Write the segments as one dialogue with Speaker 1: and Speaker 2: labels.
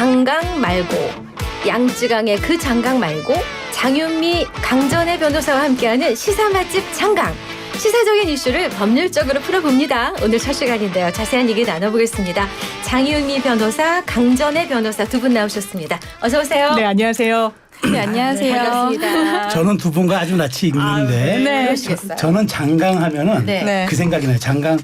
Speaker 1: 장강 말고 양쯔강의 그 장강 말고 장윤미, 강전의 변호사와 함께하는 시사 맛집 장강. 시사적인 이슈를 법률적으로 풀어봅니다. 오늘 첫 시간인데요. 자세한 얘기 나눠보겠습니다. 장윤미 변호사, 강전의 변호사 두 분 나오셨습니다. 어서 오세요.
Speaker 2: 네, 안녕하세요.
Speaker 3: 네, 안녕하세요.
Speaker 1: 반갑습니다.
Speaker 4: 저는 두 분과 아주 낯이 익는데
Speaker 1: 네. 그러시겠어요.
Speaker 4: 저는 장강 하면은
Speaker 1: 네.
Speaker 4: 그 생각이 나요. 장강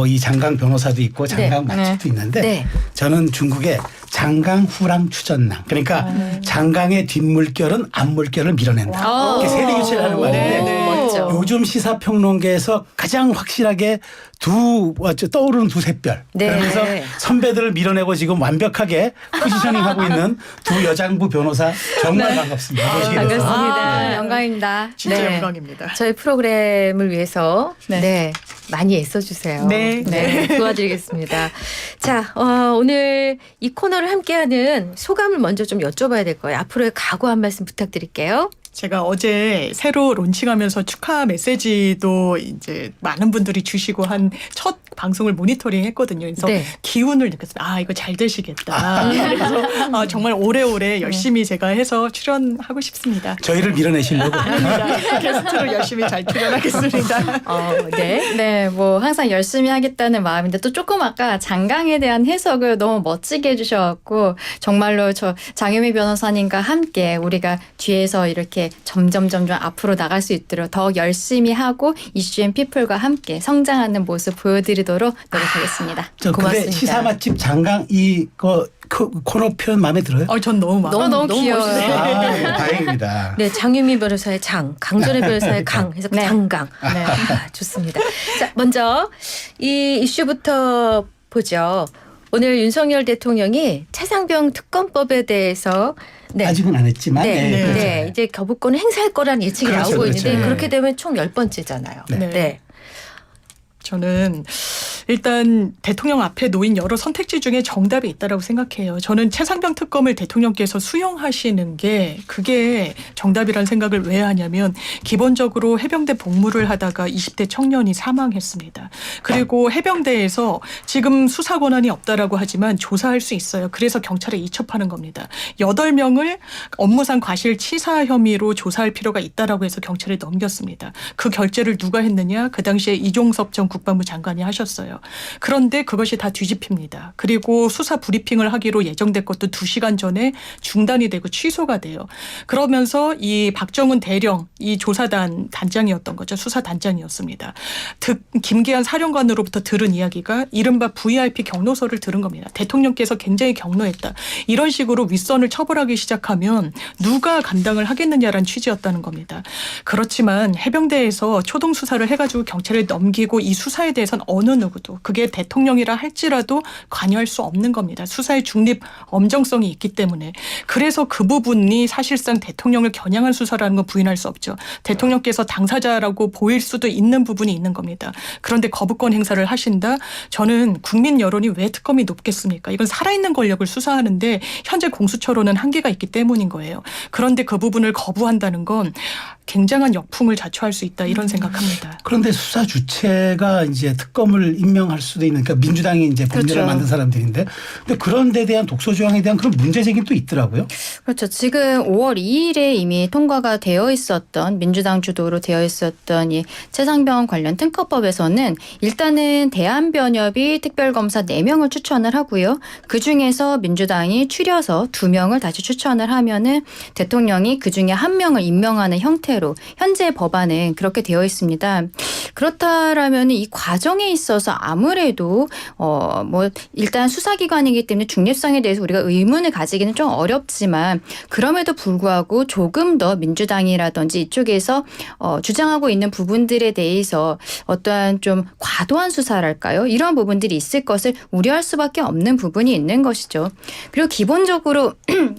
Speaker 4: 이 장강 변호사도 있고 장강 맛집도 있는데
Speaker 1: 네.
Speaker 4: 저는 중국의 장강 후랑 추전랑 그러니까 장강의 뒷물결은 앞물결을 밀어낸다. 이렇게 세대 교체를 하는 말인데
Speaker 1: 멋져.
Speaker 4: 요즘 시사평론계에서 가장 확실하게 떠오르는 두 샛별.
Speaker 1: 네.
Speaker 4: 그러면서 선배들을 밀어내고 지금 완벽하게 포지셔닝하고 있는 두 여장부 변호사 정말 반갑습니다. 모시게 돼서.
Speaker 1: 반갑습니다.
Speaker 3: 영광입니다.
Speaker 2: 진짜
Speaker 1: 네.
Speaker 2: 영광입니다.
Speaker 1: 저희 프로그램을 위해서
Speaker 3: 네.
Speaker 1: 많이 애써주세요.
Speaker 2: 네.
Speaker 1: 도와드리겠습니다. 자, 오늘 이 코너를 함께하는 소감을 먼저 좀 여쭤봐야 될 거예요. 앞으로의 각오 한 말씀 부탁드릴게요.
Speaker 2: 제가 어제 새로 론칭하면서 축하 메시지도 이제 많은 분들이 주시고 한 첫 방송을 모니터링 했거든요. 그래서
Speaker 1: 네.
Speaker 2: 기운을 느꼈습니다. 아, 이거 잘 되시겠다. 그래서 정말 오래오래 열심히 제가 해서 출연하고 싶습니다.
Speaker 4: 저희를 밀어내시려고.
Speaker 2: 아닙니다. 게스트로 열심히 잘 출연하겠습니다.
Speaker 1: 네.
Speaker 3: 네, 뭐 항상 열심히 하겠다는 마음인데 또 조금 아까 장강에 대한 해석을 너무 멋지게 해주셔갖고 정말로 저 장윤미 변호사님과 함께 우리가 뒤에서 이렇게 점점 앞으로 나갈 수 있도록 더 열심히 하고 이슈앤 피플과 함께 성장하는 모습 보여드리도록 노력하겠습니다.
Speaker 4: 근데
Speaker 1: 고맙습니다.
Speaker 4: 시사 맛집 장강 코너 표현 마음에 들어요?
Speaker 2: 전 너무 많아요.
Speaker 3: 너무 귀여워요.
Speaker 4: 네, 다행입니다.
Speaker 1: 네, 장윤미 변호사의 장, 강전의 변호사의 강 해서
Speaker 3: 네.
Speaker 1: 장강. 네. 좋습니다. 자, 먼저 이 이슈부터 보죠. 오늘 윤석열 대통령이 차상병 특검법에 대해서
Speaker 4: 아직은 안 했지만 그렇죠.
Speaker 1: 이제 거부권을 행사할 거라는 예측이
Speaker 4: 그렇죠,
Speaker 1: 나오고
Speaker 4: 그렇죠.
Speaker 1: 있는데
Speaker 4: 네.
Speaker 1: 그렇게 되면 총 10번째잖아요.
Speaker 2: 네. 저는 일단 대통령 앞에 놓인 여러 선택지 중에 정답이 있다라고 생각해요. 저는 최상병 특검을 대통령께서 수용하시는 게 그게 정답이라는 생각을 왜 하냐면 기본적으로 해병대 복무를 하다가 20대 청년이 사망했습니다. 그리고 해병대에서 지금 수사 권한이 없다라고 하지만 조사할 수 있어요. 그래서 경찰에 이첩하는 겁니다. 8명을 업무상 과실치사 혐의로 조사할 필요가 있다라고 해서 경찰에 넘겼습니다. 그 결재를 누가 했느냐? 그 당시에 이종섭 전 국방부 장관이 하셨어요. 그런데 그것이 다 뒤집힙니다. 그리고 수사 브리핑을 하기로 예정된 것도 2시간 전에 중단이 되고 취소가 돼요. 그러면서 이 박정훈 대령 이 조사단 단장이었던 거죠. 수사단장이었습니다. 김기한 사령관으로부터 들은 이야기가 이른바 VIP 경로서를 들은 겁니다. 대통령께서 굉장히 경로했다. 이런 식으로 윗선을 처벌하기 시작하면 누가 감당을 하겠느냐라는 취지였다는 겁니다. 그렇지만 해병대에서 초동 수사를 해가지고 경찰에 넘기고 이 수사에 대해서는 어느 누구도 그게 대통령이라 할지라도 관여할 수 없는 겁니다. 수사의 중립 엄정성이 있기 때문에. 그래서 그 부분이 사실상 대통령을 겨냥한 수사라는 건 부인할 수 없죠. 대통령께서 당사자라고 보일 수도 있는 부분이 있는 겁니다. 그런데 거부권 행사를 하신다? 저는 국민 여론이 왜 특검이 높겠습니까? 이건 살아있는 권력을 수사하는데 현재 공수처로는 한계가 있기 때문인 거예요. 그런데 그 부분을 거부한다는 건 굉장한 역풍을 자초할 수 있다 이런 생각합니다.
Speaker 4: 그런데 수사 주체가 이제 특검을 임명할 수도 있는 그러니까 민주당이 이제 법률을
Speaker 3: 그렇죠.
Speaker 4: 만든 사람들인데 근데 그런 데 대한 독소 조항에 대한 그런 문제 제기는 또 있더라고요.
Speaker 3: 그렇죠. 지금 5월 2일에 이미 통과가 되어 있었던 민주당 주도로 되어 있었던 이 최상병 관련 특검법에서는 일단은 대한변협이 특별검사 4명을 추천을 하고요. 그중에서 민주당이 추려서 2명을 다시 추천을 하면은 대통령이 그중에 1명을 임명하는 형태로 현재 법안은 그렇게 되어 있습니다. 그렇다라면 이 과정에 있어서 아무래도 일단 수사기관이기 때문에 중립성에 대해서 우리가 의문을 가지기는 좀 어렵지만 그럼에도 불구하고 조금 더 민주당이라든지 이쪽에서 주장하고 있는 부분들에 대해서 어떠한 좀 과도한 수사랄까요? 이런 부분들이 있을 것을 우려할 수밖에 없는 부분이 있는 것이죠. 그리고 기본적으로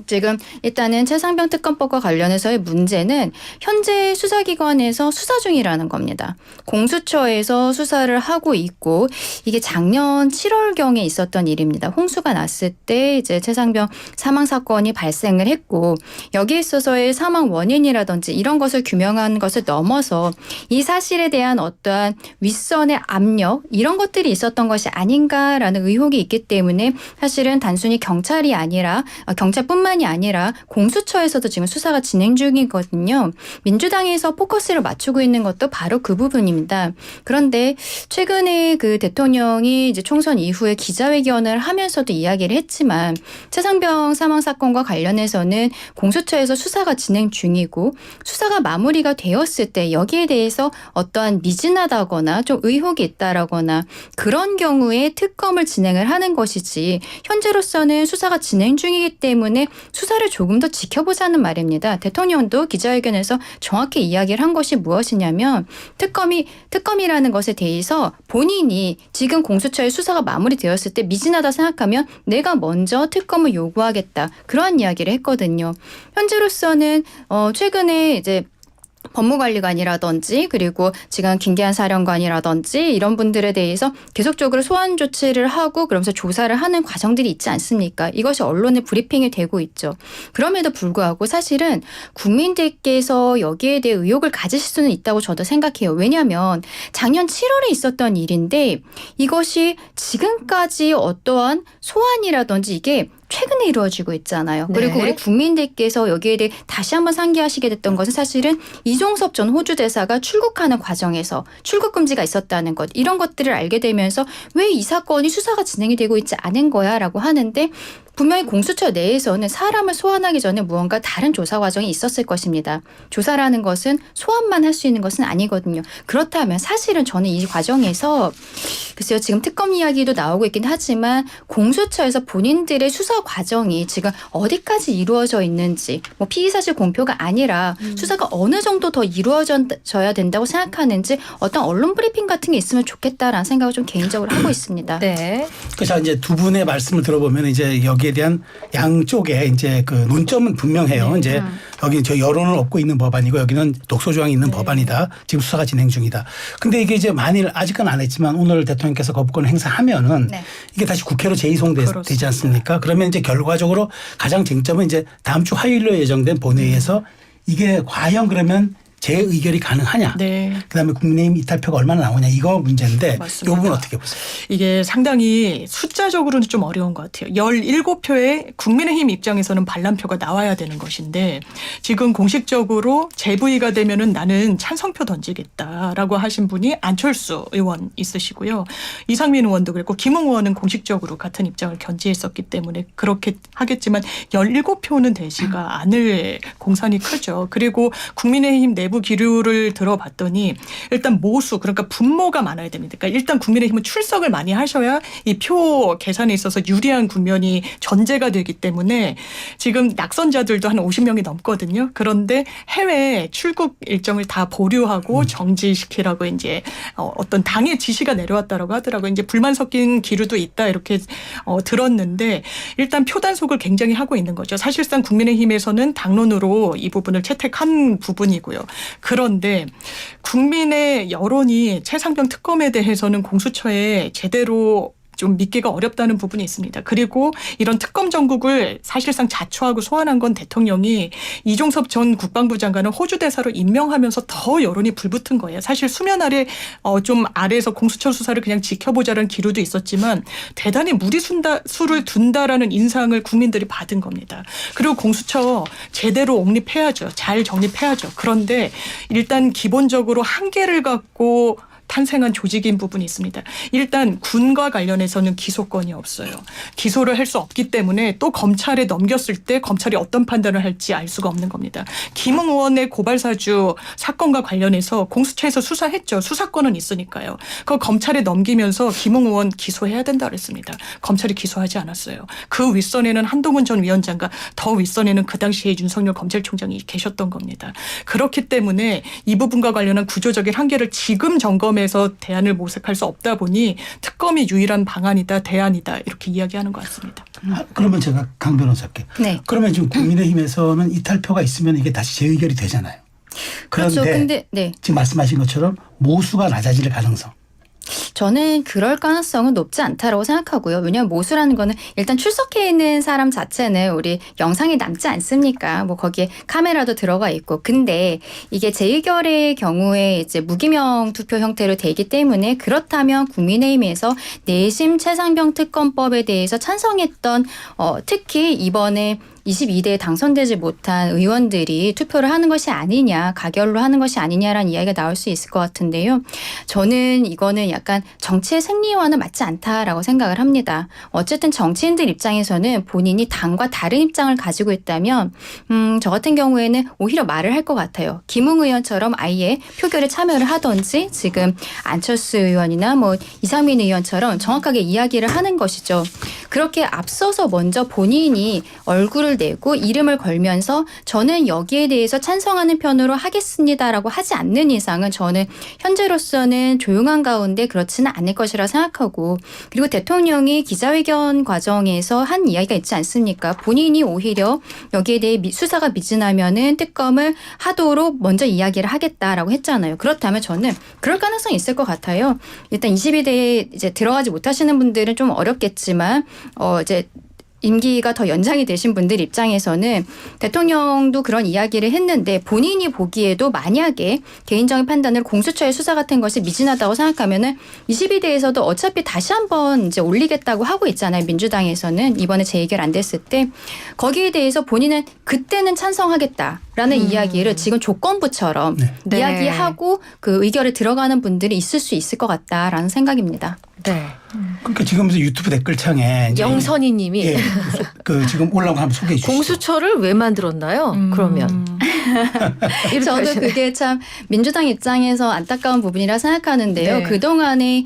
Speaker 3: 지금 일단은 최상병 특검법과 관련해서의 문제는 현재 현재 수사기관에서 수사 중이라는 겁니다. 공수처에서 수사를 하고 있고 이게 작년 7월경에 있었던 일입니다. 홍수가 났을 때 이제 최상병 사망 사건이 발생을 했고 여기에 있어서의 사망 원인이라든지 이런 것을 규명한 것을 넘어서 이 사실에 대한 어떠한 윗선의 압력 이런 것들이 있었던 것이 아닌가라는 의혹이 있기 때문에 사실은 단순히 경찰뿐만이 아니라 공수처에서도 지금 수사가 진행 중이거든요. 민주당에서 포커스를 맞추고 있는 것도 바로 그 부분입니다. 그런데 최근에 그 대통령이 이제 총선 이후에 기자회견을 하면서도 이야기를 했지만 최상병 사망 사건과 관련해서는 공수처에서 수사가 진행 중이고 수사가 마무리가 되었을 때 여기에 대해서 어떠한 미진하다거나 좀 의혹이 있다라거나 그런 경우에 특검을 진행을 하는 것이지 현재로서는 수사가 진행 중이기 때문에 수사를 조금 더 지켜보자는 말입니다. 대통령도 기자회견에서 정확히 이야기를 한 것이 무엇이냐면 특검이라는 것에 대해서 본인이 지금 공수처의 수사가 마무리되었을 때 미진하다 생각하면 내가 먼저 특검을 요구하겠다. 그러한 이야기를 했거든요. 현재로서는 최근에 이제 법무관리관이라든지 그리고 지금 김계한 사령관이라든지 이런 분들에 대해서 계속적으로 소환 조치를 하고 그러면서 조사를 하는 과정들이 있지 않습니까? 이것이 언론에 브리핑이 되고 있죠. 그럼에도 불구하고 사실은 국민들께서 여기에 대해 의혹을 가지실 수는 있다고 저도 생각해요. 왜냐하면 작년 7월에 있었던 일인데 이것이 지금까지 어떠한 소환이라든지 이게 최근에 이루어지고 있잖아요. 그리고
Speaker 1: 네.
Speaker 3: 우리 국민들께서 여기에 대해 다시 한번 상기하시게 됐던 것은 사실은 이종섭 전 호주 대사가 출국하는 과정에서 출국 금지가 있었다는 것 이런 것들을 알게 되면서 왜 이 사건이 수사가 진행이 되고 있지 않은 거야라고 하는데 분명히 공수처 내에서는 사람을 소환하기 전에 무언가 다른 조사 과정이 있었을 것입니다. 조사라는 것은 소환만 할 수 있는 것은 아니거든요. 그렇다면 사실은 저는 이 과정에서 글쎄요 지금 특검 이야기도 나오고 있긴 하지만 공수처에서 본인들의 수사 과정이 지금 어디까지 이루어져 있는지 뭐 피의사실 공표가 아니라 수사가 어느 정도 더 이루어져야 된다고 생각하는지 어떤 언론 브리핑 같은 게 있으면 좋겠다라는 생각을 좀 개인적으로 하고 있습니다.
Speaker 1: 네.
Speaker 4: 그래서 이제 두 분의 말씀을 들어보면 이제 여기에 대한 양쪽에 이제 그 논점은 분명해요. 이제 여기 저 여론을 얻고 있는 법안이고 여기는 독소 조항이 있는 법안이다. 지금 수사가 진행 중이다. 근데 이게 이제 만일 아직은 안 했지만 오늘 대통령께서 거부권 행사하면은 이게 다시 국회로 재이송되지 않습니까? 그러면 이제 결과적으로 가장 쟁점은 이제 다음 주 화요일로 예정된 본회의에서 이게 과연 그러면 재의결이 가능하냐.
Speaker 2: 네.
Speaker 4: 그다음에 국민의힘 이탈표가 얼마나 나오냐. 이거 문제인데
Speaker 2: 맞습니다.
Speaker 4: 이 부분 어떻게 보세요?
Speaker 2: 이게 상당히 숫자적으로는 좀 어려운 것 같아요. 17표에 국민의힘 입장에서는 반란표가 나와야 되는 것인데 지금 공식적으로 재부의가 되면은 나는 찬성표 던지겠다라고 하신 분이 안철수 의원 있으시고요. 이상민 의원도 그랬고 김웅 의원은 공식적으로 같은 입장을 견지했었기 때문에 그렇게 하겠지만 17표는 되지가 않을 공산이 크죠. 그리고 국민의힘 내부 기류를 들어봤더니 일단 모수 그러니까 분모가 많아야 됩니다. 그러니까 일단 국민의힘은 출석을 많이 하셔야 이 표 계산에 있어서 유리한 국면이 전제가 되기 때문에 지금 낙선자들도 한 50명이 넘거든요. 그런데 해외 출국 일정을 다 보류하고 정지시키라고 이제 어떤 당의 지시가 내려왔다라고 하더라고요. 이제 불만 섞인 기류도 있다 이렇게 들었는데 일단 표 단속을 굉장히 하고 있는 거죠. 사실상 국민의힘에서는 당론으로 이 부분을 채택한 부분이고요. 그런데 국민의 여론이 최상병 특검에 대해서는 공수처에 제대로 좀 믿기가 어렵다는 부분이 있습니다. 그리고 이런 특검 정국을 사실상 자초하고 소환한 건 대통령이 이종섭 전 국방부 장관을 호주 대사로 임명하면서 더 여론이 불붙은 거예요. 사실 수면 아래 좀 아래에서 공수처 수사를 그냥 지켜보자라는 기류도 있었지만 대단히 무리수를 둔다라는 인상을 국민들이 받은 겁니다. 그리고 공수처 제대로 옹립해야죠. 잘 정립해야죠. 그런데 일단 기본적으로 한계를 갖고 탄생한 조직인 부분이 있습니다. 일단 군과 관련해서는 기소권이 없어요. 기소를 할 수 없기 때문에 또 검찰에 넘겼을 때 검찰이 어떤 판단을 할지 알 수가 없는 겁니다. 김웅 의원의 고발사주 사건과 관련해서 공수처에서 수사했죠. 수사권은 있으니까요. 그거 검찰에 넘기면서 김웅 의원 기소해야 된다 그랬습니다. 검찰이 기소하지 않았어요. 그 윗선에는 한동훈 전 위원장과 더 윗선에는 그 당시에 윤석열 검찰총장이 계셨던 겁니다. 그렇기 때문에 이 부분과 관련한 구조적인 한계를 지금 점검해서 대안을 모색할 수 없다 보니 특검이 유일한 방안이다, 대안이다 이렇게 이야기하는 것 같습니다.
Speaker 4: 그러면 제가 강 변호사께.
Speaker 3: 네.
Speaker 4: 그러면 지금 국민의힘에서는 이탈표가 있으면 이게 다시 재의결이 되잖아요. 그런데
Speaker 3: 그렇죠. 근데 네.
Speaker 4: 지금 말씀하신 것처럼 모수가 낮아질 가능성.
Speaker 3: 저는 그럴 가능성은 높지 않다라고 생각하고요. 왜냐하면 모수라는 거는 일단 출석해 있는 사람 자체는 우리 영상에 남지 않습니까? 뭐 거기에 카메라도 들어가 있고. 근데 이게 재의결의 경우에 이제 무기명 투표 형태로 되기 때문에 그렇다면 국민의힘에서 내심 최상병 특검법에 대해서 찬성했던 특히 이번에 22대에 당선되지 못한 의원들이 투표를 하는 것이 아니냐, 가결로 하는 것이 아니냐라는 이야기가 나올 수 있을 것 같은데요. 저는 이거는 약간 정치의 생리와는 맞지 않다라고 생각을 합니다. 어쨌든 정치인들 입장에서는 본인이 당과 다른 입장을 가지고 있다면 저 같은 경우에는 오히려 말을 할 것 같아요. 김웅 의원처럼 아예 표결에 참여를 하든지 지금 안철수 의원이나 뭐 이상민 의원처럼 정확하게 이야기를 하는 것이죠. 그렇게 앞서서 먼저 본인이 얼굴을 내고 이름을 걸면서 저는 여기에 대해서 찬성하는 편으로 하겠습니다라고 하지 않는 이상은 저는 현재로서는 조용한 가운데 그렇지는 않을 것이라 생각하고, 그리고 대통령이 기자회견 과정에서 한 이야기가 있지 않습니까? 본인이 오히려 여기에 대해 수사가 미진하면은 특검을 하도록 먼저 이야기를 하겠다라고 했잖아요. 그렇다면 저는 그럴 가능성이 있을 것 같아요. 일단 22대에 이제 들어가지 못하시는 분들은 좀 어렵겠지만 이제 임기가 더 연장이 되신 분들 입장에서는 대통령도 그런 이야기를 했는데 본인이 보기에도 만약에 개인적인 판단으로 공수처의 수사 같은 것이 미진하다고 생각하면은 22대에서도 어차피 다시 한번 이제 올리겠다고 하고 있잖아요. 민주당에서는 이번에 재의결 안 됐을 때 거기에 대해서 본인은 그때는 찬성하겠다라는 이야기를 지금 조건부처럼
Speaker 1: 네.
Speaker 3: 이야기하고 그 의결에 들어가는 분들이 있을 수 있을 것 같다라는 생각입니다.
Speaker 1: 네.
Speaker 4: 그러니까 지금 유튜브 댓글창에 이제
Speaker 1: 영선이님이
Speaker 4: 예, 그 지금 올라온 거 한번 소개해 주시죠.
Speaker 1: 공수처를 왜 만들었나요? 그러면 이렇게
Speaker 3: 저는
Speaker 1: 하시네.
Speaker 3: 그게 참 민주당 입장에서 안타까운 부분이라 생각하는데요.
Speaker 1: 네.
Speaker 3: 그동안에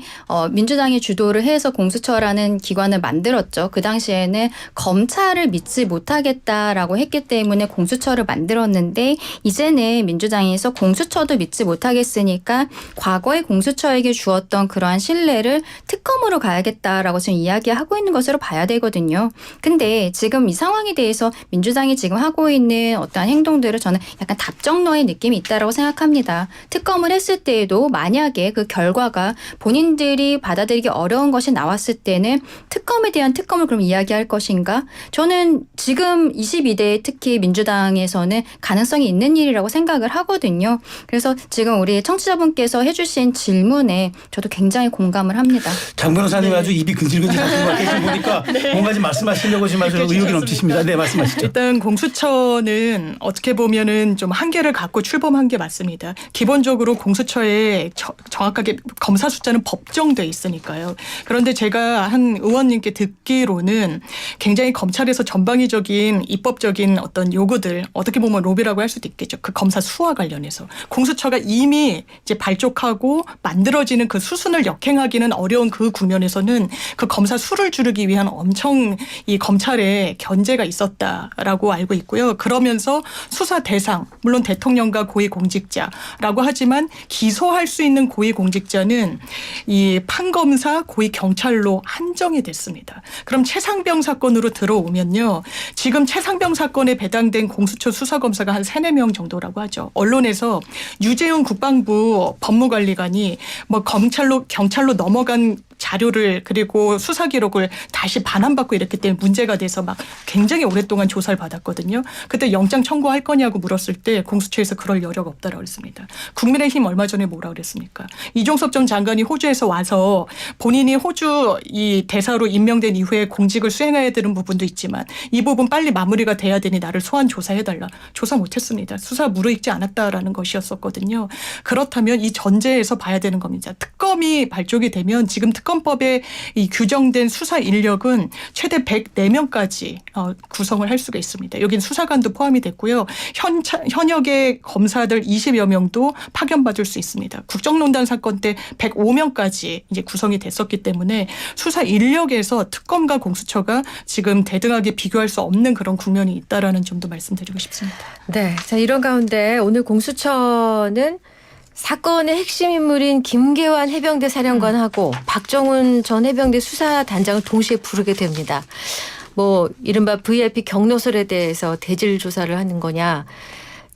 Speaker 3: 민주당이 주도를 해서 공수처라는 기관을 만들었죠. 그 당시에는 검찰을 믿지 못하겠다라고 했기 때문에 공수처를 만들었는데 이제는 민주당에서 공수처도 믿지 못하겠으니까 과거에 공수처에게 주었던 그러한 신뢰를 특검으로 가야겠다라고 지금 이야기하고 있는 것으로 봐야 되거든요. 근데 지금 이 상황에 대해서 민주당이 지금 하고 있는 어떠한 행동들을 저는 약간 답정너의 느낌이 있다라고 생각합니다. 특검을 했을 때에도 만약에 그 결과가 본인들이 받아들이기 어려운 것이 나왔을 때는 특검에 대한 특검을 그럼 이야기할 것인가? 저는 지금 22대 특히 민주당에서는 가능성이 있는 일이라고 생각을 하거든요. 그래서 지금 우리 청취자분께서 해주신 질문에 저도 굉장히 공감을 합니다.
Speaker 4: 장 변호사님 아주 입이 근질근질 하신 것 같아요. 지금 보니까 뭔가 좀 말씀하시려고 지금 아주 의욕이 넘치십니다. 네, 말씀하시죠.
Speaker 2: 일단 공수처는 어떻게 보면은 좀 한계를 갖고 출범한 게 맞습니다. 기본적으로 공수처에 정확하게 검사 숫자는 법정돼 있으니까요. 그런데 제가 한 의원님께 듣기로는 굉장히 검찰에서 전방위적인 입법적인 어떤 요구들, 어떻게 보면 로비라고 할 수도 있겠죠. 그 검사 수와 관련해서 공수처가 이미 이제 발족하고 만들어지는 그 수순을 역행하기는 어려운 그 국면에서는 그 검사 수를 줄이기 위한 엄청 이 검찰에 견제가 있었다라고 알고 있고요. 그러면서 수사 대상, 물론 대통령과 고위공직자라고 하지만 기소할 수 있는 고위공직자는 이 판검사, 고위경찰로 한정이 됐습니다. 그럼 최상병 사건으로 들어오면요. 지금 최상병 사건에 배당된 공수처 수사검사가 한 3, 4명 정도라고 하죠. 언론에서 유재훈 국방부 법무관리관이 뭐 경찰로 넘어간 자료를 그리고 수사 기록을 다시 반환받고 이랬기 때문에 문제가 돼서 막 굉장히 오랫동안 조사를 받았거든요. 그때 영장 청구할 거냐고 물었을 때 공수처에서 그럴 여력 없다라고 했습니다. 국민의힘 얼마 전에 뭐라 그랬습니까? 이종섭 전 장관이 호주에서 와서 본인이 호주 이 대사로 임명된 이후에 공직을 수행해야 되는 부분도 있지만 이 부분 빨리 마무리가 돼야 되니 나를 소환 조사해달라. 조사 못했습니다. 수사 무르익지 않았다라는 것이었었거든요. 그렇다면 이 전제에서 봐야 되는 겁니다. 특검이 발족이 되면 지금 특검법에 이 규정된 수사 인력은 최대 104명까지 구성을 할 수가 있습니다. 여긴 수사관도 포함이 됐고요. 현역의 검사들 20여 명도 파견받을 수 있습니다. 국정농단 사건 때 105명까지 이제 구성이 됐었기 때문에 수사 인력에서 특검과 공수처가 지금 대등하게 비교할 수 없는 그런 국면이 있다라는 점도 말씀드리고 싶습니다.
Speaker 1: 네. 자, 이런 가운데 오늘 공수처는 사건의 핵심 인물인 김계환 해병대 사령관하고 박정훈 전 해병대 수사단장을 동시에 부르게 됩니다. 뭐 이른바 VIP 경로설에 대해서 대질 조사를 하는 거냐.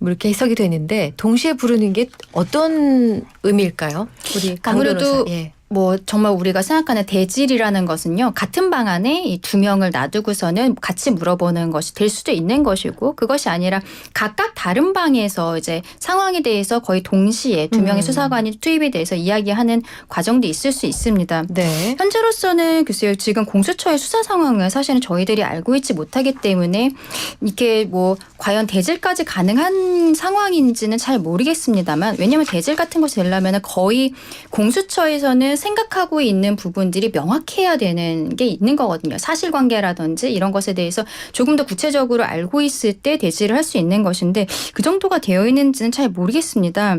Speaker 1: 뭐 이렇게 해석이 되는데 동시에 부르는 게 어떤 의미일까요? 우리 강
Speaker 3: 아무래도
Speaker 1: 변호사. 예.
Speaker 3: 뭐 정말 우리가 생각하는 대질이라는 것은요, 같은 방 안에 이 두 명을 놔두고서는 같이 물어보는 것이 될 수도 있는 것이고, 그것이 아니라 각각 다른 방에서 이제 상황에 대해서 거의 동시에 두 명의 수사관이 투입이 돼서 이야기하는 과정도 있을 수 있습니다.
Speaker 1: 네.
Speaker 3: 현재로서는 글쎄요, 지금 공수처의 수사 상황을 사실은 저희들이 알고 있지 못하기 때문에 이게 뭐 과연 대질까지 가능한 상황인지는 잘 모르겠습니다만, 왜냐하면 대질 같은 것이 되려면 거의 공수처에서는 생각하고 있는 부분들이 명확해야 되는 게 있는 거거든요. 사실관계라든지 이런 것에 대해서 조금 더 구체적으로 알고 있을 때 대질을 할 수 있는 것인데 그 정도가 되어 있는지는 잘 모르겠습니다.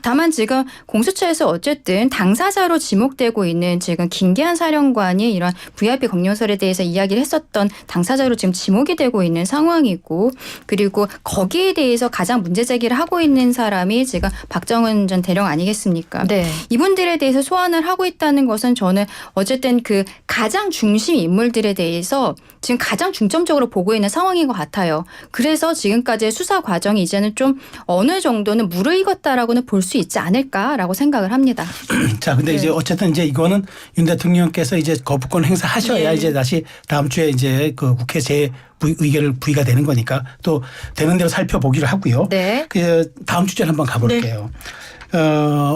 Speaker 3: 다만 지금 공수처에서 어쨌든 당사자로 지목되고 있는 지금 김계한 사령관이 이런 VIP 검열설에 대해서 이야기를 했었던 당사자로 지금 지목이 되고 있는 상황이고, 그리고 거기에 대해서 가장 문제 제기를 하고 있는 사람이 지금 박정은 전 대령 아니겠습니까?
Speaker 1: 네.
Speaker 3: 이분들에 대해서 소환을 하고 있다는 것은 저는 어쨌든 그 가장 중심 인물들에 대해서 지금 가장 중점적으로 보고 있는 상황인 것 같아요. 그래서 지금까지의 수사 과정이 이제는 좀 어느 정도는 무르익었다라고는 볼 수 있지 않을까라고 생각을 합니다.
Speaker 4: 자, 근데 이제 어쨌든 이제 이거는 윤 대통령께서 이제 거부권 행사하셔야 이제 다시 다음 주에 이제 그 국회 의결을 부의가 되는 거니까 또 되는 대로 살펴보기로 하고요.
Speaker 1: 네.
Speaker 4: 그 다음 주제를 한번 가볼게요.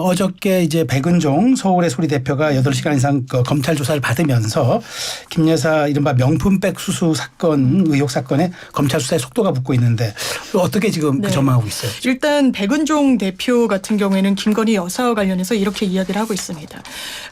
Speaker 4: 어저께 이제 백은종 서울의 소리 대표가 8시간 이상 그 검찰 조사를 받으면서 김 여사 이른바 명품백 수수 사건 의혹 사건에 검찰 수사에 속도가 붙고 있는데 어떻게 지금
Speaker 2: 네.
Speaker 4: 전망하고 있어요?
Speaker 2: 일단 백은종 대표 같은 경우에는 김건희 여사와 관련해서 이렇게 이야기를 하고 있습니다.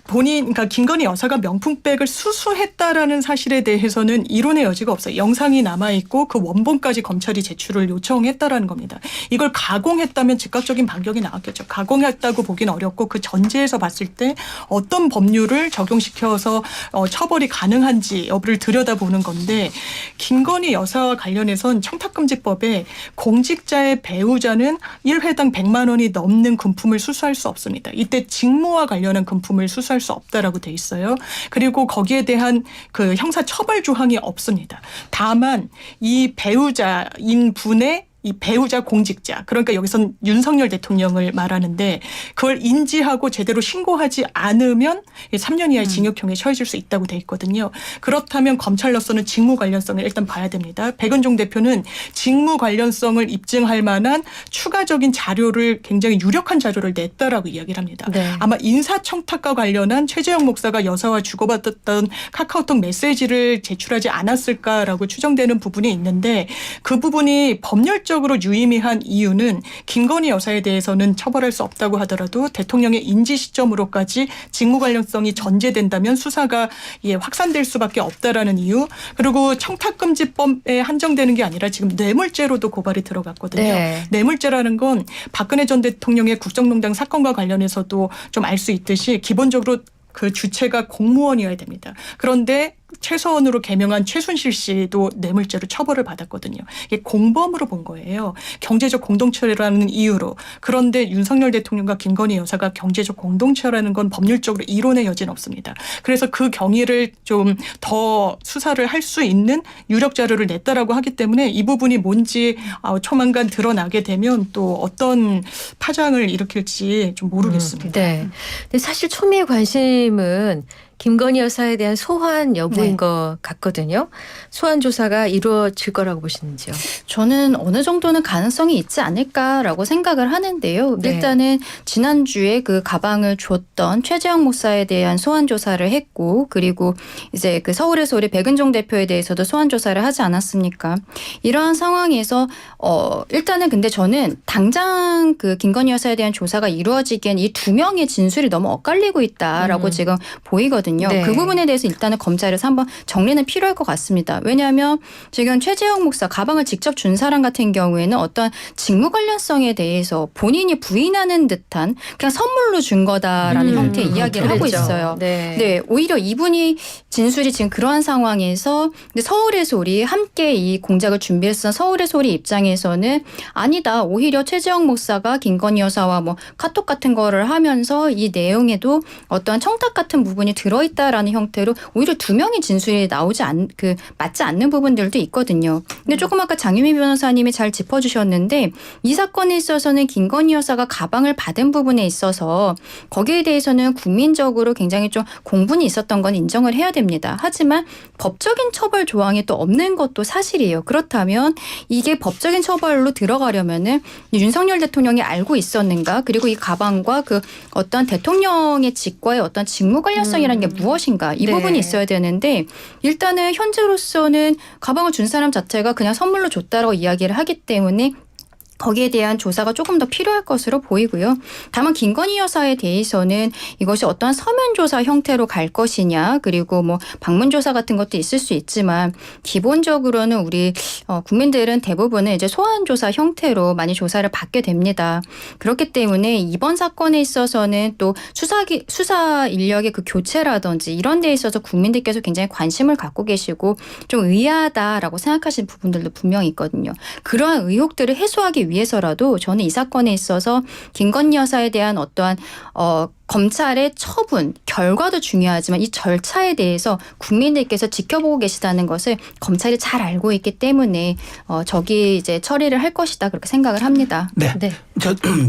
Speaker 2: 그러니까 김건희 여사가 명품백을 수수했다라는 사실에 대해서는 이론의 여지가 없어요. 영상이 남아있고 그 원본까지 검찰이 제출을 요청했다라는 겁니다. 이걸 가공했다면 즉각적인 반격이 나왔겠죠. 가공했다고 보기는 어렵고 그 전제에서 봤을 때 어떤 법률을 적용시켜서 처벌이 가능한지 여부를 들여다보는 건데, 김건희 여사와 관련해서는 청탁금지법에 공직자의 배우자는 1회당 100만 원이 넘는 금품을 수수할 수 없습니다. 이때 직무와 관련한 금품을 수수할 수 없다라고 돼 있어요. 그리고 거기에 대한 그 형사 처벌 조항이 없습니다. 다만 이 배우자인 분의 이 배우자 공직자, 그러니까 여기선 윤석열 대통령을 말하는데 그걸 인지하고 제대로 신고하지 않으면 3년 이하의 징역형에 처해질 수 있다고 돼 있거든요. 그렇다면 검찰로서는 직무 관련성을 일단 봐야 됩니다. 백은종 대표는 직무 관련성을 입증할 만한 추가적인 자료를, 굉장히 유력한 자료를 냈다라고 이야기를 합니다.
Speaker 1: 네.
Speaker 2: 아마 인사청탁과 관련한 최재형 목사가 여사와 주고받았던 카카오톡 메시지를 제출하지 않았을까라고 추정되는 부분이 있는데, 그 부분이 법률적으로 유의미한 이유는 김건희 여사에 대해서는 처벌할 수 없다고 하더라도 대통령의 인지 시점으로까지 직무 관련성이 전제된다면 수사가 확산될 수밖에 없다라는 이유, 그리고 청탁금지법에 한정되는 게 아니라 지금 뇌물죄로도 고발이 들어갔거든요.
Speaker 1: 네.
Speaker 2: 뇌물죄라는 건 박근혜 전 대통령의 국정농단 사건과 관련해서도 좀 알 수 있듯이 기본적으로 그 주체가 공무원이어야 됩니다. 그런데 최서원으로 개명한 최순실 씨도 뇌물죄로 처벌을 받았거든요. 이게 공범으로 본 거예요. 경제적 공동체라는 이유로. 그런데 윤석열 대통령과 김건희 여사가 경제적 공동체라는 건 법률적으로 이론의 여지는 없습니다. 그래서 그 경위를 좀 더 수사를 할 수 있는 유력 자료를 냈다라고 하기 때문에 이 부분이 뭔지 조만간 드러나게 되면 또 어떤 파장을 일으킬지 좀 모르겠습니다.
Speaker 1: 네. 근데 사실 초미의 관심은 김건희 여사에 대한 소환 여부인
Speaker 3: 네.
Speaker 1: 것 같거든요. 소환 조사가 이루어질 거라고 보시는지요?
Speaker 3: 저는 어느 정도는 가능성이 있지 않을까라고 생각을 하는데요.
Speaker 1: 네.
Speaker 3: 일단은 지난주에 그 가방을 줬던 최재형 목사에 대한 소환 조사를 했고, 그리고 이제 그 서울에서 우리 백은종 대표에 대해서도 소환 조사를 하지 않았습니까? 이러한 상황에서 일단은 근데 저는 당장 그 김건희 여사에 대한 조사가 이루어지기엔 이 두 명의 진술이 너무 엇갈리고 있다라고 지금 보이거든요.
Speaker 1: 네.
Speaker 3: 그 부분에 대해서 일단은 검찰에서 한번 정리는 필요할 것 같습니다. 왜냐하면 지금 최재형 목사 가방을 직접 준 사람 같은 경우에는 어떤 직무 관련성에 대해서 본인이 부인하는 듯한 그냥 선물로 준 거다라는 형태의 이야기를 하고
Speaker 1: 그랬죠.
Speaker 3: 있어요.
Speaker 1: 네.
Speaker 3: 네, 오히려 이분이 진술이 지금 그러한 상황에서 근데 서울의 소리 함께 이 공작을 준비했던 서울의 소리 입장에서는 아니다. 오히려 최재형 목사가 김건희 여사와 뭐 카톡 같은 거를 하면서 이 내용에도 어떤 청탁 같은 부분이 들어 되어 있다라는 형태로 오히려 두 명의 진술이 맞지 않는 부분들도 있거든요. 근데 조금 아까 장유미 변호사님이 잘 짚어주셨는데 이 사건에 있어서는 김건희 여사가 가방을 받은 부분에 있어서 거기에 대해서는 국민적으로 굉장히 좀 공분이 있었던 건 인정을 해야 됩니다. 하지만 법적인 처벌 조항이 또 없는 것도 사실이에요. 그렇다면 이게 법적인 처벌로 들어가려면은 윤석열 대통령이 알고 있었는가? 그리고 이 가방과 그 어떤 대통령의 직과의 어떤 직무 관련성이라는 게 무엇인가? 이
Speaker 1: 네.
Speaker 3: 부분이 있어야 되는데 일단은 현재로서는 가방을 준 사람 자체가 그냥 선물로 줬다라고 이야기를 하기 때문에 거기에 대한 조사가 조금 더 필요할 것으로 보이고요. 다만 김건희 여사에 대해서는 이것이 어떠한 서면 조사 형태로 갈 것이냐 그리고 뭐 방문 조사 같은 것도 있을 수 있지만 기본적으로는 우리 국민들은 대부분은 이제 소환 조사 형태로 많이 조사를 받게 됩니다. 그렇기 때문에 이번 사건에 있어서는 또 수사 인력의 그 교체라든지 이런 데 있어서 국민들께서 굉장히 관심을 갖고 계시고 좀 의아하다라고 생각하시는 부분들도 분명히 있거든요. 그러한 의혹들을 해소하기 위해서라도 저는 이 사건에 있어서 김건희 여사에 대한 어떠한 검찰의 처분, 결과도 중요하지만 이 절차에 대해서 국민들께서 지켜보고 계시다는 것을 검찰이 잘 알고 있기 때문에 저기 이제 처리를 할 것이다 그렇게 생각을 합니다.
Speaker 4: 네.
Speaker 1: 네.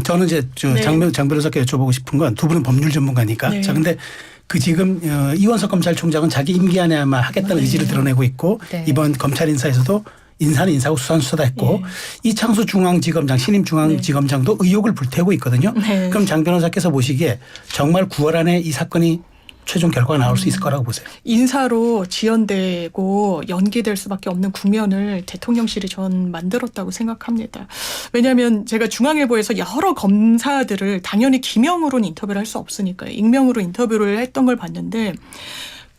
Speaker 4: 저는 이제
Speaker 2: 네.
Speaker 4: 장 변호사께 여쭤보고 싶은 건 두 분은 법률 전문가니까.
Speaker 2: 네.
Speaker 4: 자, 근데 그 지금 이원석 검찰총장은 자기 임기 안에 아마 하겠다는
Speaker 2: 네.
Speaker 4: 의지를 드러내고 있고
Speaker 1: 네.
Speaker 4: 이번 검찰 인사에서도 인사는 인사고 수사는 수사다 했고
Speaker 2: 네.
Speaker 4: 이창수 중앙지검장 신임 중앙지검장도 의혹을 불태우고 있거든요.
Speaker 2: 네.
Speaker 4: 그럼 장 변호사께서 보시기에 정말 9월 안에 이 사건이 최종 결과가 나올 수 있을 거라고 보세요.
Speaker 2: 인사로 지연되고 연기될 수밖에 없는 국면을 대통령실이 전 만들었다고 생각합니다. 왜냐하면 제가 중앙일보에서 여러 검사들을 당연히 기명으로는 인터뷰를 할 수 없으니까요. 익명으로 인터뷰를 했던 걸 봤는데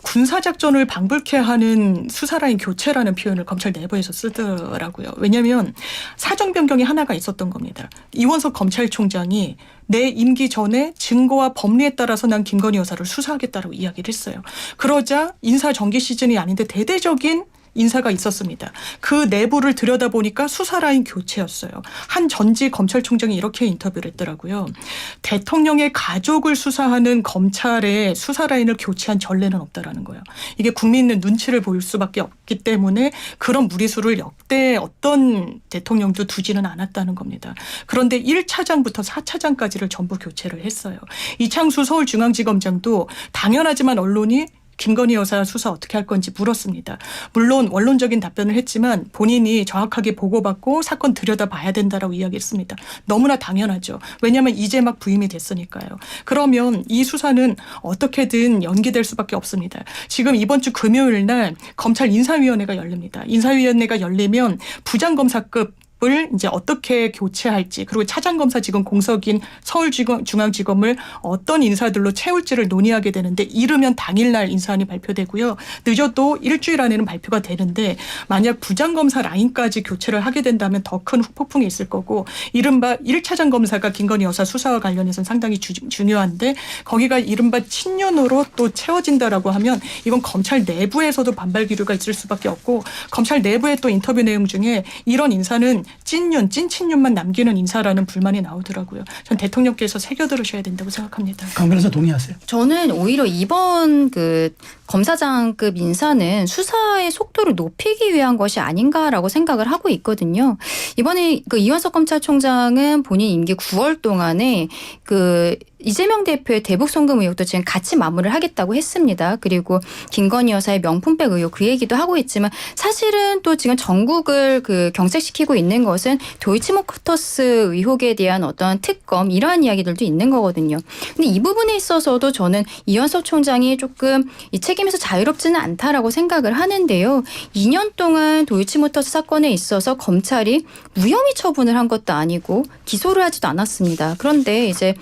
Speaker 2: 군사작전을 방불케 하는 수사라인 교체라는 표현을 검찰 내부에서 쓰더라고요. 왜냐하면 사정 변경이 하나가 있었던 겁니다. 이원석 검찰총장이 내 임기 전에 증거와 법리에 따라서 난 김건희 여사를 수사하겠다라고 이야기를 했어요. 그러자 인사 정기 시즌이 아닌데 대대적인 인사가 있었습니다. 그 내부를 들여다보니까 수사라인 교체였어요. 한 전직 검찰총장이 이렇게 인터뷰를 했더라고요. 대통령의 가족을 수사하는 검찰의 수사라인을 교체한 전례는 없다라는 거예요. 이게 국민의 눈치를 보일 수밖에 없기 때문에 그런 무리수를 역대 어떤 대통령도 두지는 않았다는 겁니다. 그런데 1차장부터 4차장까지를 전부 교체를 했어요. 이창수 서울중앙지검장도 당연하지만 언론이 김건희 여사 수사 어떻게 할 건지 물었습니다. 물론 원론적인 답변을 했지만 본인이 정확하게 보고받고 사건 들여다봐야 된다라고 이야기했습니다. 너무나 당연하죠. 왜냐하면 이제 막 부임이 됐으니까요. 그러면 이 수사는 어떻게든 연기될 수밖에 없습니다. 지금 이번 주 금요일 날 검찰 인사위원회가 열립니다. 인사위원회가 열리면 부장검사급 을 이제 어떻게 교체할지 그리고 차장검사 지금 공석인 서울중앙지검을 어떤 인사들로 채울지를 논의하게 되는데 이르면 당일날 인사안이 발표되고요. 늦어도 일주일 안에는 발표가 되는데 만약 부장검사 라인까지 교체를 하게 된다면 더 큰 후폭풍이 있을 거고 이른바 1차장 검사가 김건희 여사 수사와 관련해서는 상당히 중요한데 거기가 이른바 친윤으로 또 채워진다라고 하면 이건 검찰 내부에서도 반발 기류가 있을 수밖에 없고 검찰 내부의 또 인터뷰 내용 중에 이런 인사는 찐친윤만 남기는 인사라는 불만이 나오더라고요. 전 대통령께서 새겨들으셔야 된다고 생각합니다.
Speaker 4: 강 변호사 동의하세요?
Speaker 3: 저는 오히려 이번 그 검사장급 인사는 수사의 속도를 높이기 위한 것이 아닌가라고 생각을 하고 있거든요. 이번에 그 이원석 검찰총장은 본인 임기 9월 동안에 그 이재명 대표의 대북 송금 의혹도 지금 같이 마무리를 하겠다고 했습니다. 그리고 김건희 여사의 명품백 의혹 그 얘기도 하고 있지만 사실은 또 지금 전국을 그 경색시키고 있는 것은 도이치모터스 의혹에 대한 어떤 특검 이러한 이야기들도 있는 거거든요. 근데 이 부분에 있어서도 저는 이원석 총장이 조금 이 책임에서 자유롭지는 않다라고 생각을 하는데요. 2년 동안 도이치모터스 사건에 있어서 검찰이 무혐의 처분을 한 것도 아니고 기소를 하지도 않았습니다. 그런데 이제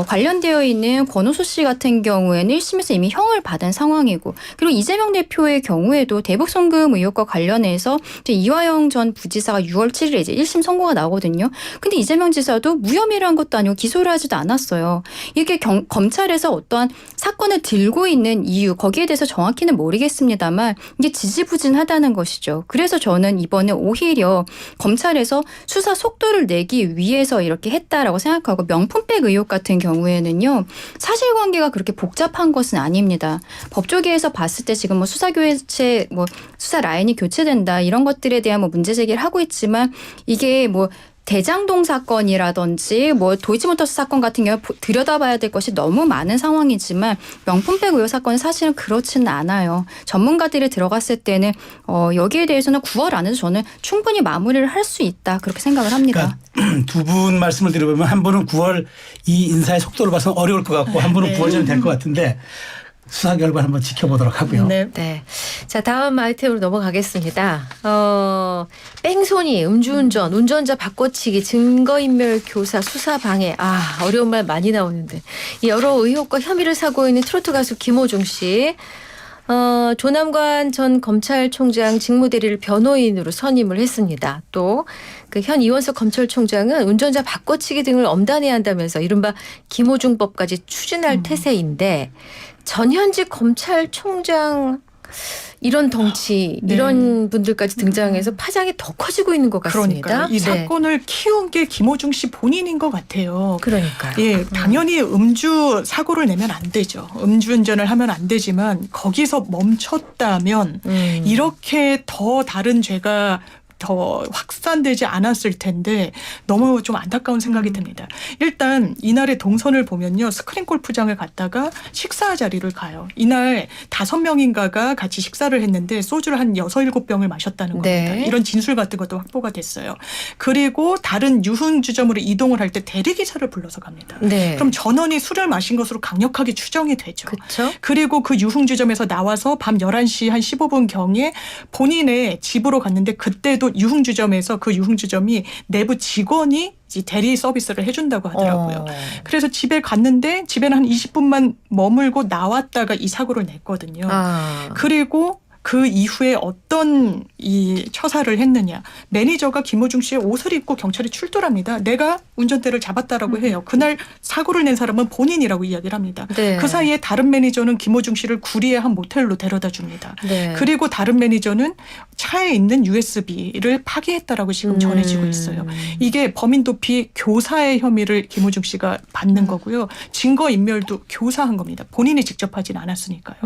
Speaker 3: 관련되어 있는 권오수 씨 같은 경우에는 1심에서 이미 형을 받은 상황이고 그리고 이재명 대표의 경우에도 대북 송금 의혹과 관련해서 이제 이화영 전 부지사가 6월 7일에 이제 1심 선고가 나오거든요. 근데 이재명 지사도 무혐의를 한 것도 아니고 기소를 하지도 않았어요. 이게 검찰에서 어떠한 사건을 들고 있는 이유 거기에 대해서 정확히는 모르겠습니다만 이게 지지부진하다는 것이죠. 그래서 저는 이번에 오히려 검찰에서 수사 속도를 내기 위해서 이렇게 했다라고 생각하고 명품백 의혹 같은 경우에 경우에는요. 사실관계가 그렇게 복잡한 것은 아닙니다. 법조계에서 봤을 때 지금 뭐 수사교체, 뭐 수사 라인이 교체된다 이런 것들에 대한 뭐 문제 제기를 하고 있지만 이게 뭐 대장동 사건이라든지 뭐 도이치모터스 사건 같은 경우 들여다봐야 될 것이 너무 많은 상황이지만 명품백 의혹 사건은 사실은 그렇지는 않아요. 전문가들이 들어갔을 때는 여기에 대해서는 9월 안에도 저는 충분히 마무리를 할 수 있다 그렇게 생각을 합니다.
Speaker 4: 그러니까 두 분 말씀을 들어보면 한 분은 9월 이 인사의 속도를 봐서는 어려울 것 같고 한 분은 9월 전에 될 것 같은데 수사 결과 한번 지켜보도록 하고요.
Speaker 2: 네.
Speaker 1: 네. 자, 다음 아이템으로 넘어가겠습니다. 뺑소니, 음주운전, 운전자 바꿔치기, 증거인멸 교사, 수사 방해. 아, 어려운 말 많이 나오는데. 이 여러 의혹과 혐의를 사고 있는 트로트 가수 김호중 씨. 조남관 전 검찰총장 직무대리를 변호인으로 선임을 했습니다. 또 그 현 이원석 검찰총장은 운전자 바꿔치기 등을 엄단해야 한다면서 이른바 김호중법까지 추진할 태세인데 전현직 검찰총장 이런 덩치
Speaker 2: 네.
Speaker 1: 이런 분들까지 등장해서 파장이 더 커지고 있는 것 같습니다.
Speaker 2: 그러니까 이 사건을 키운 게 김호중 씨 본인인 것 같아요.
Speaker 1: 그러니까요.
Speaker 2: 예, 당연히 음주 사고를 내면 안 되죠. 음주운전을 하면 안 되지만 거기서 멈췄다면 이렇게 더 다른 죄가 더 확산되지 않았을 텐데 너무 좀 안타까운 생각이 듭니다. 일단 이날의 동선을 보면요. 스크린 골프장을 갔다가 식사 자리를 가요. 이날 5명인가가 같이 식사를 했는데 소주를 한 6, 7병을 마셨다는 겁니다.
Speaker 1: 네.
Speaker 2: 이런 진술 같은 것도 확보가 됐어요. 그리고 다른 유흥주점으로 이동을 할 때 대리기사를 불러서 갑니다.
Speaker 1: 네.
Speaker 2: 그럼 전원이 술을 마신 것으로 강력하게 추정이 되죠.
Speaker 1: 그렇죠.
Speaker 2: 그리고 그 유흥주점에서 나와서 밤 11시 한 15분경에 본인의 집으로 갔는데 그때도 유흥주점에서 그 유흥주점이 내부 직원이 대리 서비스를 해준다고 하더라고요. 그래서 집에 갔는데 집에는 한 20분만 머물고 나왔다가 이 사고를 냈거든요. 그리고 그 이후에 어떤 이 처사를 했느냐. 매니저가 김호중 씨의 옷을 입고 경찰에 출두를 합니다. 내가 운전대를 잡았다라고 해요. 그날 사고를 낸 사람은 본인이라고 이야기를 합니다.
Speaker 1: 네.
Speaker 2: 그 사이에 다른 매니저는 김호중 씨를 구리의 한 모텔로 데려다 줍니다.
Speaker 1: 네.
Speaker 2: 그리고 다른 매니저는 차에 있는 USB를 파기했다라고 지금 전해지고 있어요. 이게 범인 도피 교사의 혐의를 김호중 씨가 받는 거고요. 증거인멸도 교사한 겁니다. 본인이 직접 하진 않았으니까요.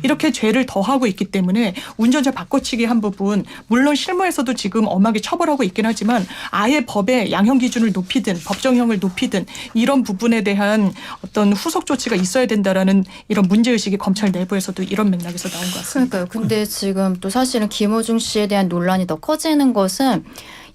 Speaker 2: 이렇게 죄를 더하고 있기 때문에 운전자 바꿔치기 한 부분 물론 실무에서도 지금 엄하게 처벌하고 있긴 하지만 아예 법의 양형 기준을 높이든 법정형을 높이든 이런 부분에 대한 어떤 후속 조치가 있어야 된다라는 이런 문제의식이 검찰 내부에서도 이런 맥락에서 나온 것 같습니다.
Speaker 3: 그러니까요. 근데 지금 또 사실은 김호중 씨에 대한 논란이 더 커지는 것은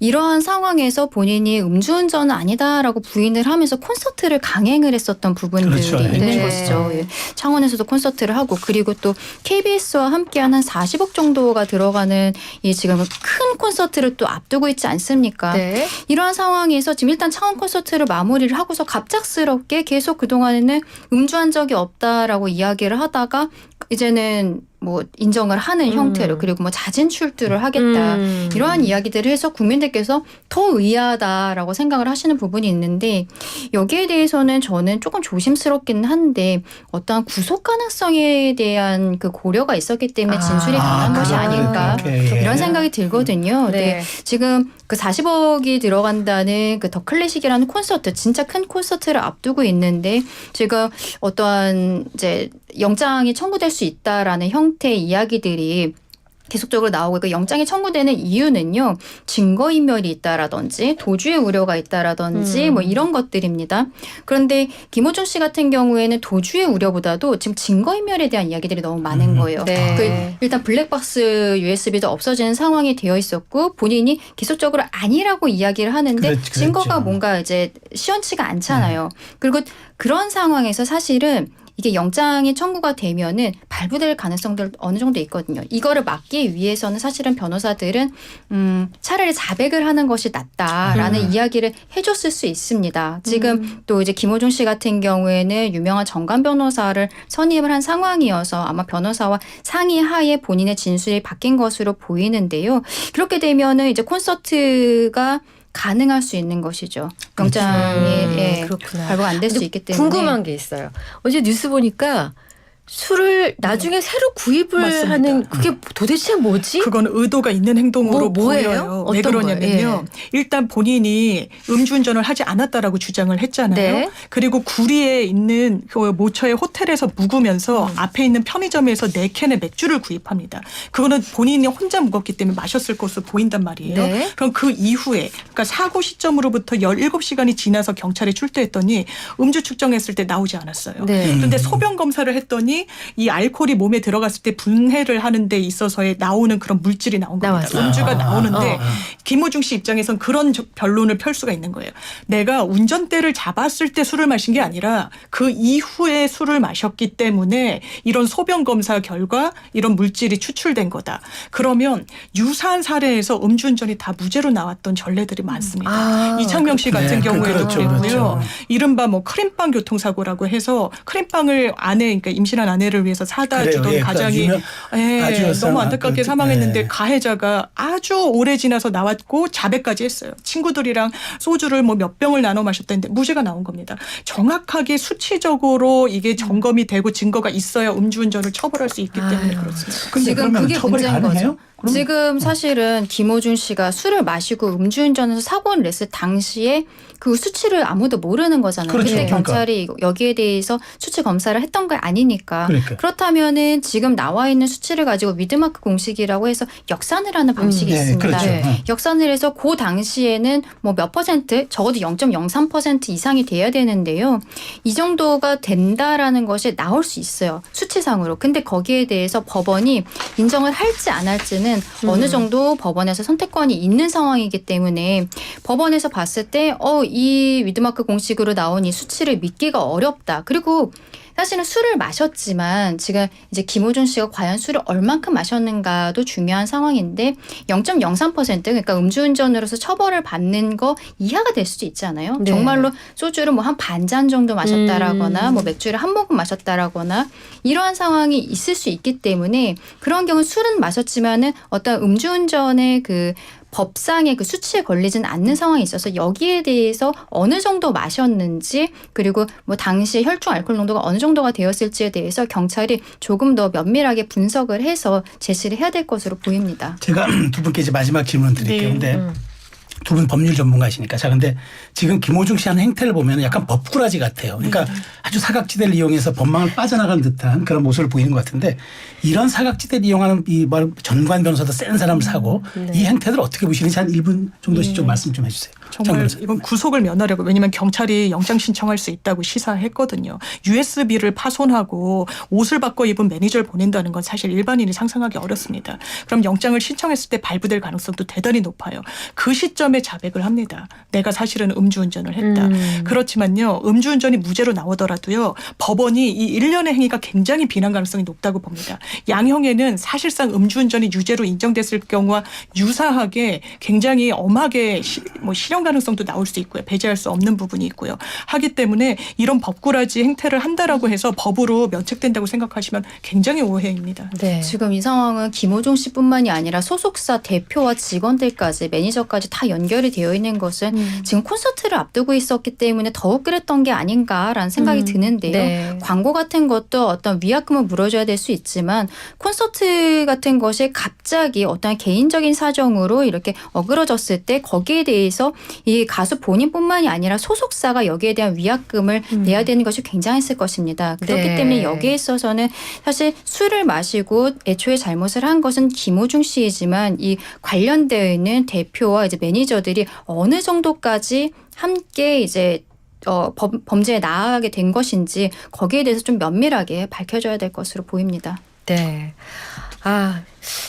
Speaker 3: 이러한 상황에서 본인이 음주운전은 아니다라고 부인을 하면서 콘서트를 강행을 했었던 부분들이
Speaker 4: 그렇죠.
Speaker 3: 있는
Speaker 1: 네.
Speaker 3: 것이죠. 예. 창원에서도 콘서트를 하고 그리고 또 KBS와 함께한 한 40억 정도가 들어가는 이 지금 큰 콘서트를 또 앞두고 있지 않습니까?
Speaker 1: 네.
Speaker 3: 이러한 상황에서 지금 일단 창원 콘서트를 마무리를 하고서 갑작스럽게 계속 그동안에는 음주한 적이 없다라고 이야기를 하다가 이제는 뭐 인정을 하는 형태로 그리고 뭐 자진 출두를 하겠다 이러한 이야기들을 해서 국민들께서 더 의아하다라고 생각을 하시는 부분이 있는데 여기에 대해서는 저는 조금 조심스럽기는 한데 어떠한 구속 가능성에 대한 그 고려가 있었기 때문에 진술이 가능한 것이 아닐까 이런 생각이 들거든요.
Speaker 1: 네.
Speaker 3: 지금 그 40억이 들어간다는 그 더 클래식이라는 콘서트 진짜 큰 콘서트를 앞두고 있는데 지금 어떠한 이제 영장이 청구될 수 있다라는 형태의 이야기들이 계속적으로 나오고 그 영장이 청구되는 이유는요. 증거인멸이 있다라든지 도주의 우려가 있다라든지 뭐 이런 것들입니다. 그런데 김호중 씨 같은 경우에는 도주의 우려보다도 지금 증거인멸에 대한 이야기들이 너무 많은 거예요.
Speaker 1: 네.
Speaker 3: 그 일단 블랙박스 USB도 없어지는 상황이 되어 있었고 본인이 계속적으로 아니라고 이야기를 하는데
Speaker 4: 그랬죠.
Speaker 3: 증거가 뭔가 이제 시원치가 않잖아요. 그리고 그런 상황에서 사실은 이게 영장이 청구가 되면은 발부될 가능성들 어느 정도 있거든요. 이거를 막기 위해서는 사실은 변호사들은 차라리 자백을 하는 것이 낫다라는 이야기를 해줬을 수 있습니다. 지금 또 이제 김호중 씨 같은 경우에는 유명한 정관 변호사를 선임을 한 상황이어서 아마 변호사와 상의하에 본인의 진술이 바뀐 것으로 보이는데요. 그렇게 되면은 이제 콘서트가 가능할 수 있는 것이죠. 영장이
Speaker 1: 그렇구나.
Speaker 3: 발부가 안 될 수
Speaker 1: 근데
Speaker 3: 있기 때문에.
Speaker 1: 궁금한 게 있어요. 어제 뉴스 보니까 술을 나중에 새로 구입을
Speaker 2: 맞습니다.
Speaker 1: 하는 그게 도대체 뭐지?
Speaker 2: 그건 의도가 있는 행동으로
Speaker 1: 뭐예요?
Speaker 2: 보여요. 왜
Speaker 1: 어떤
Speaker 2: 그러냐면요.
Speaker 1: 거예요?
Speaker 2: 일단 본인이 음주운전을 하지 않았다라고 주장을 했잖아요.
Speaker 1: 네.
Speaker 2: 그리고 구리에 있는 그 모처의 호텔에서 묵으면서 앞에 있는 편의점에서 4캔의 맥주를 구입합니다. 그거는 본인이 혼자 묵었기 때문에 마셨을 것으로 보인단 말이에요.
Speaker 1: 네.
Speaker 2: 그럼 그 이후에 그러니까 사고 시점으로부터 17시간이 지나서 경찰에 출두했더니 음주 측정했을 때 나오지 않았어요.
Speaker 1: 네.
Speaker 2: 그런데 소변 검사를 했더니 이 알코올이 몸에 들어갔을 때 분해를 하는 데 있어서의 나오는 그런 물질이 나온 겁니다.
Speaker 1: 나왔어요.
Speaker 2: 음주가 나오는데
Speaker 1: 어.
Speaker 2: 김호중 씨 입장에선 그런 변론을 펼 수가 있는 거예요. 내가 운전대를 잡았을 때 술을 마신 게 아니라 그 이후에 술을 마셨기 때문에 이런 소변 검사 결과 이런 물질이 추출된 거다. 그러면 유사한 사례에서 음주운전이 다 무죄로 나왔던 전례들이 많습니다.
Speaker 1: 아,
Speaker 2: 이창명 씨 같은
Speaker 4: 네,
Speaker 2: 경우에도
Speaker 4: 그렇죠,
Speaker 2: 그랬고요.
Speaker 4: 그렇죠.
Speaker 2: 이른바 뭐 크림빵 교통사고라고 해서 크림빵을 그러니까 임신한 아내를 위해서 사다
Speaker 4: 그래요.
Speaker 2: 주던
Speaker 4: 예,
Speaker 2: 가장이
Speaker 4: 아주
Speaker 2: 너무 안타깝게
Speaker 4: 그,
Speaker 2: 사망했는데
Speaker 4: 네.
Speaker 2: 가해자가 아주 오래 지나서 나왔고 자백까지 했어요. 친구들이랑 소주를 뭐 몇 병을 나눠 마셨다는데 무죄가 나온 겁니다. 정확하게 수치적으로 이게 점검이 되고 증거가 있어야 음주운전을 처벌할 수 있기 때문에
Speaker 1: 아유,
Speaker 2: 그렇습니다.
Speaker 4: 근데
Speaker 3: 지금
Speaker 4: 그러면
Speaker 3: 그게
Speaker 4: 처벌이
Speaker 3: 문제인
Speaker 4: 가능해요?
Speaker 3: 거죠.
Speaker 4: 그럼?
Speaker 3: 지금 사실은 김호준 씨가 술을 마시고 음주운전해서 사고를 냈을 당시에 그 수치를 아무도 모르는 거잖아요.
Speaker 4: 그렇죠.
Speaker 3: 근데
Speaker 4: 그러니까.
Speaker 3: 경찰이 여기에 대해서 수치 검사를 했던 게 아니니까.
Speaker 4: 그러니까.
Speaker 3: 그렇다면은 지금 나와 있는 수치를 가지고 미드마크 공식이라고 해서 역산을 하는 방식이
Speaker 4: 네,
Speaker 3: 있습니다.
Speaker 4: 그렇죠.
Speaker 1: 네.
Speaker 3: 역산을 해서 그 당시에는 뭐 몇 퍼센트, 적어도 0.03% 이상이 돼야 되는데요. 이 정도가 된다라는 것이 나올 수 있어요. 수치상으로. 근데 거기에 대해서 법원이 인정을 할지 안 할지는 어느 정도 법원에서 선택권이 있는 상황이기 때문에 법원에서 봤을 때 이 위드마크 공식으로 나온 이 수치를 믿기가 어렵다. 그리고 사실은 술을 마셨지만 지금 이제 김호준 씨가 과연 술을 얼만큼 마셨는가도 중요한 상황인데 0.03% 그러니까 음주운전으로서 처벌을 받는 거 이하가 될 수도 있지 않아요?
Speaker 1: 네.
Speaker 3: 정말로 소주를 뭐 한 반잔 정도 마셨다라거나 뭐 맥주를 한 모금 마셨다라거나 이러한 상황이 있을 수 있기 때문에 그런 경우 술은 마셨지만은 어떤 음주운전의 그 법상의 그 수치에 걸리진 않는 상황이 있어서 여기에 대해서 어느 정도 마셨는지 그리고 뭐 당시 혈중 알코올 농도가 어느 정도가 되었을지에 대해서 경찰이 조금 더 면밀하게 분석을 해서 제시를 해야 될 것으로 보입니다.
Speaker 4: 제가 두 분께 이제 마지막 질문 드릴게요.
Speaker 2: 네.
Speaker 4: 근데 두 분 법률 전문가시니까. 자, 근데 지금 김호중 씨 하는 행태를 보면 약간 법꾸라지 같아요. 그러니까 아주 사각지대를 이용해서 법망을 빠져나간 듯한 그런 모습을 보이는 것 같은데 이런 사각지대를 이용하는 이 전관 변호사도 센 사람을 사고 이 행태를 어떻게 보시는지 한 1분 정도씩 좀 말씀 좀 해주세요.
Speaker 2: 정말 이건 구속을 면하려고 왜냐하면 경찰이 영장 신청할 수 있다고 시사했거든요. USB를 파손하고 옷을 바꿔 입은 매니저를 보낸다는 건 사실 일반인이 상상하기 어렵습니다. 그럼 영장을 신청했을 때 발부될 가능성도 대단히 높아요. 그 시점에 자백을 합니다. 내가 사실은 음주운전을 했다. 그렇지만요. 음주운전이 무죄로 나오더라도요. 법원이 이 일련의 행위가 굉장히 비난 가능성이 높다고 봅니다. 양형에는 사실상 음주운전이 유죄로 인정됐을 경우와 유사하게 굉장히 엄하게 실형 가능성도 나올 수 있고요. 배제할 수 없는 부분이 있고요. 하기 때문에 이런 법꾸라지 행태를 한다라고 해서 법으로 면책된다고 생각하시면 굉장히 오해입니다.
Speaker 1: 네.
Speaker 3: 지금 이 상황은 김호중 씨뿐만이 아니라 소속사 대표와 직원들까지 매니저까지 다 연결이 되어 있는 것은 지금 콘서트를 앞두고 있었기 때문에 더욱 그랬던 게 아닌가라는 생각이 드는데요.
Speaker 1: 네.
Speaker 3: 광고 같은 것도 어떤 위약금을 물어줘야 될 수 있지만 콘서트 같은 것이 갑자기 어떤 개인적인 사정으로 이렇게 어그러졌을 때 거기에 대해서 이 가수 본인뿐만이 아니라 소속사가 여기에 대한 위약금을 내야 되는 것이 굉장했을 것입니다. 그렇기
Speaker 1: 네.
Speaker 3: 때문에 여기에 있어서는 사실 술을 마시고 애초에 잘못을 한 것은 김호중 씨이지만 이 관련되어 있는 대표와 이제 매니저들이 어느 정도까지 함께 이제 범죄에 나아가게 된 것인지 거기에 대해서 좀 면밀하게 밝혀져야 될 것으로 보입니다.
Speaker 1: 네. 아,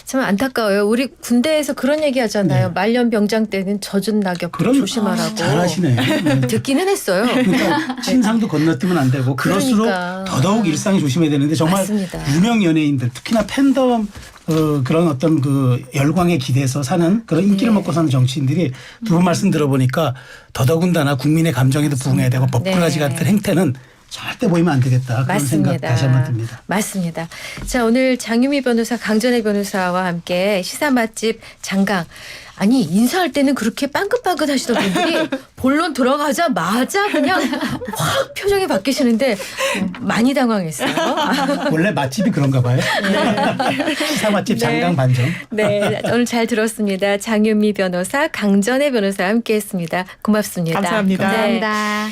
Speaker 1: 참 안타까워요. 우리 군대에서 그런 얘기 하잖아요.
Speaker 4: 네.
Speaker 1: 말년 병장 때는 젖은 낙엽
Speaker 4: 그럼
Speaker 1: 조심하라고.
Speaker 4: 잘하시네.
Speaker 1: 듣기는 했어요.
Speaker 4: 그러니까 신상도 건너뛰면 안 되고 그럴수록
Speaker 1: 그러니까.
Speaker 4: 더더욱 일상이 조심해야 되는데 정말
Speaker 1: 맞습니다.
Speaker 4: 유명 연예인들 특히나 팬덤 그런 어떤 그 열광에 기대서 사는 그런 인기를 먹고 사는 정치인들이 두 분 말씀 들어보니까 더더군다나 국민의 감정에도 부응해야 되고 법꾸라지
Speaker 1: 네.
Speaker 4: 같은 행태는 절대 보이면 안 되겠다. 그런 생각 다시 한번 듭니다.
Speaker 1: 맞습니다. 자, 오늘 장유미 변호사, 강전혜 변호사와 함께 시사 맛집 장강. 아니, 인사할 때는 그렇게 빵긋빵긋 하시던 분들이 본론 들어가자마자 그냥 확 표정이 바뀌시는데 많이 당황했어요.
Speaker 4: 원래 맛집이 그런가 봐요. 시사 맛집 장강 반점.
Speaker 1: 네, 오늘 잘 들었습니다. 장유미 변호사, 강전혜 변호사와 함께했습니다. 고맙습니다.
Speaker 2: 감사합니다.
Speaker 1: 네.
Speaker 3: 감사합니다.